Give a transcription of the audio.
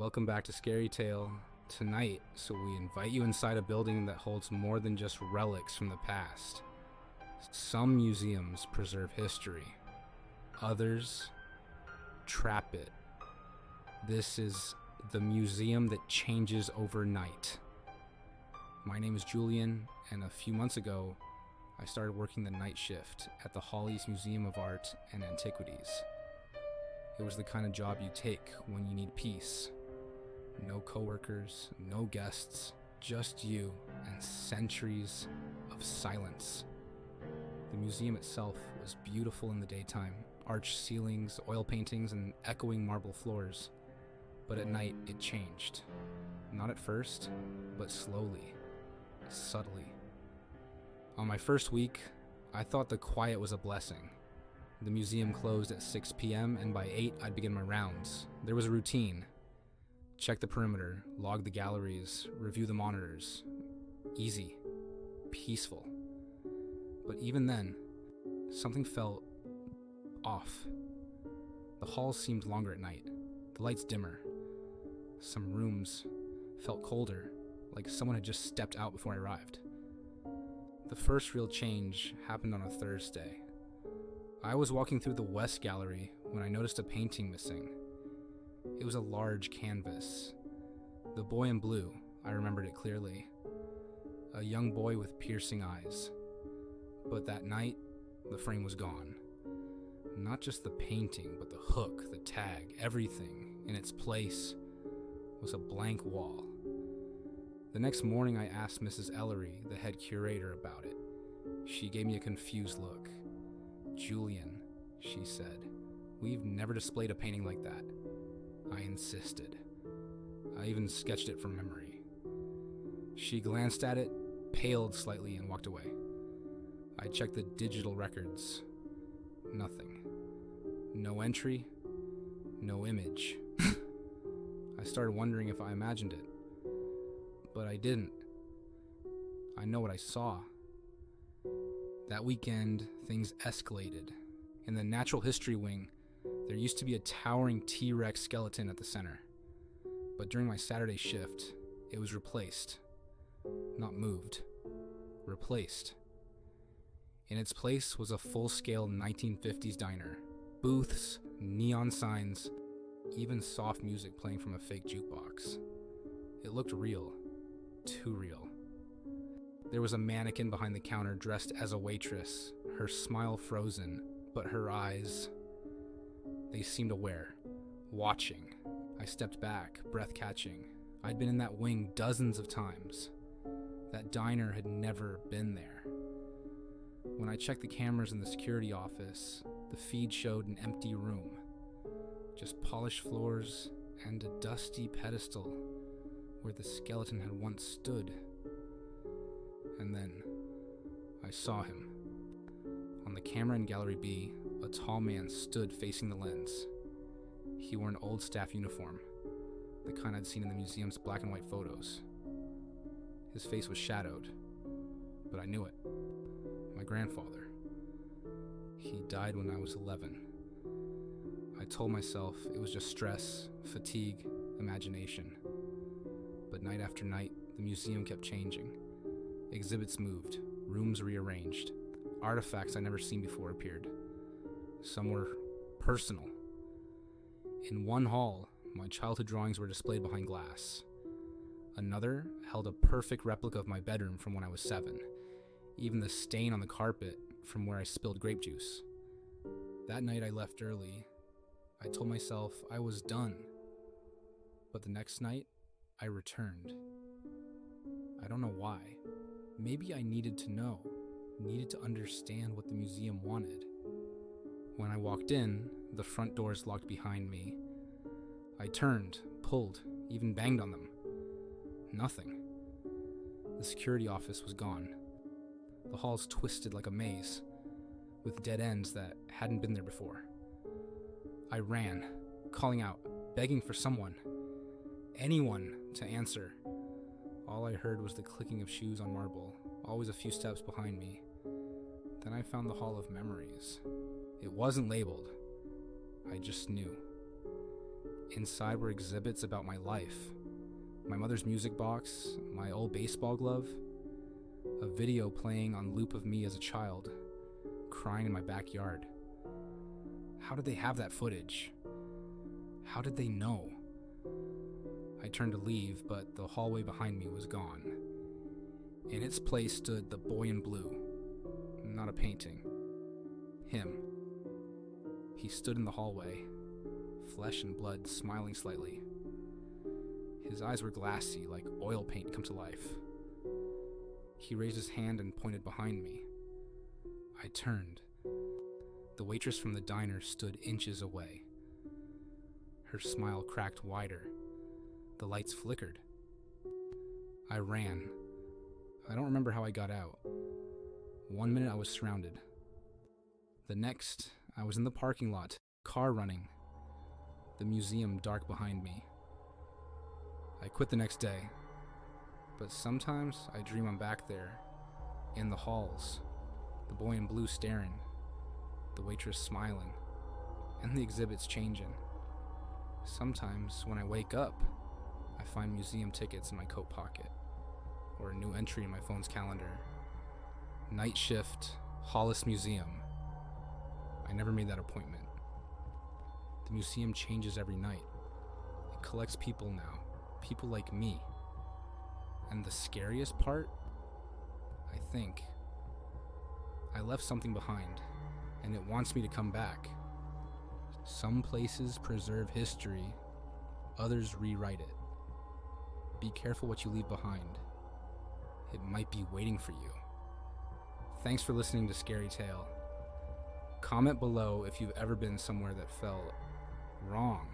Welcome back to ScaryTale. Tonight, we invite you inside a building that holds more than just relics from the past. Some museums preserve history. Others trap it. This is the museum that changes overnight. My name is Julian, and a few months ago, I started working the night shift at the Holly's Museum of Art and Antiquities. It was the kind of job you take when you need peace. No coworkers, no guests, just you and centuries of silence. The museum itself was beautiful in the daytime, arched ceilings, oil paintings, and echoing marble floors. But at night, it changed. Not at first, but slowly, subtly. On my first week, I thought the quiet was a blessing. The museum closed at 6 p.m., and by 8, I'd begin my rounds. There was a routine. Check the perimeter, log the galleries, review the monitors. Easy. Peaceful. But even then, something felt off. The halls seemed longer at night, the lights dimmer. Some rooms felt colder, like someone had just stepped out before I arrived. The first real change happened on a Thursday. I was walking through the West Gallery when I noticed a painting missing. It was a large canvas. The boy in blue, I remembered it clearly. A young boy with piercing eyes. But that night, the frame was gone. Not just the painting, but the hook, the tag, everything in its place was a blank wall. The next morning, I asked Mrs. Ellery, the head curator, about it. She gave me a confused look. "Julian," she said, "we've never displayed a painting like that." I insisted. I even sketched it from memory. She glanced at it, paled slightly, and walked away. I checked the digital records. Nothing. No entry. No image. I started wondering if I imagined it. But I didn't. I know what I saw. That weekend, things escalated. In the Natural History Wing, there used to be a towering T-Rex skeleton at the center. But during my Saturday shift, it was replaced. Not moved. Replaced. In its place was a full-scale 1950s diner. Booths, neon signs, even soft music playing from a fake jukebox. It looked real. Too real. There was a mannequin behind the counter dressed as a waitress, her smile frozen, but her eyes, they seemed aware, watching. I stepped back, breath catching. I'd been in that wing dozens of times. That diner had never been there. When I checked the cameras in the security office, the feed showed an empty room. Just polished floors and a dusty pedestal where the skeleton had once stood. And then, I saw him. On the camera in Gallery B, a tall man stood facing the lens. He wore an old staff uniform, the kind I'd seen in the museum's black and white photos. His face was shadowed, but I knew it. My grandfather. He died when I was 11. I told myself it was just stress, fatigue, imagination. But night after night, the museum kept changing. Exhibits moved, rooms rearranged. Artifacts I'd never seen before appeared. Some were personal. In one hall, my childhood drawings were displayed behind glass. Another held a perfect replica of my bedroom from when I was 7. Even the stain on the carpet from where I spilled grape juice. That night I left early. I told myself I was done. But the next night, I returned. I don't know why. Maybe I needed to know. Needed to understand what the museum wanted. When I walked in, the front doors locked behind me. I turned, pulled, even banged on them. Nothing. The security office was gone. The halls twisted like a maze, with dead ends that hadn't been there before. I ran, calling out, begging for someone, anyone, to answer. All I heard was the clicking of shoes on marble, always a few steps behind me. Then I found the Hall of Memories. It wasn't labeled. I just knew. Inside were exhibits about my life. My mother's music box, my old baseball glove, a video playing on loop of me as a child, crying in my backyard. How did they have that footage? How did they know? I turned to leave, but the hallway behind me was gone. In its place stood the boy in blue. Not a painting. Him. He stood in the hallway, flesh and blood smiling slightly. His eyes were glassy, like oil paint come to life. He raised his hand and pointed behind me. I turned. The waitress from the diner stood inches away. Her smile cracked wider. The lights flickered. I ran. I don't remember how I got out. 1 minute I was surrounded. The next, I was in the parking lot, car running. The museum dark behind me. I quit the next day. But sometimes I dream I'm back there, in the halls, the boy in blue staring, the waitress smiling, and the exhibits changing. Sometimes when I wake up, I find museum tickets in my coat pocket, or a new entry in my phone's calendar. Night shift, Hollis Museum. I never made that appointment. The museum changes every night. It collects people now, people like me. And the scariest part, I think, I left something behind, and it wants me to come back. Some places preserve history, others rewrite it. Be careful what you leave behind. It might be waiting for you. Thanks for listening to ScaryTale. Comment below if you've ever been somewhere that felt wrong.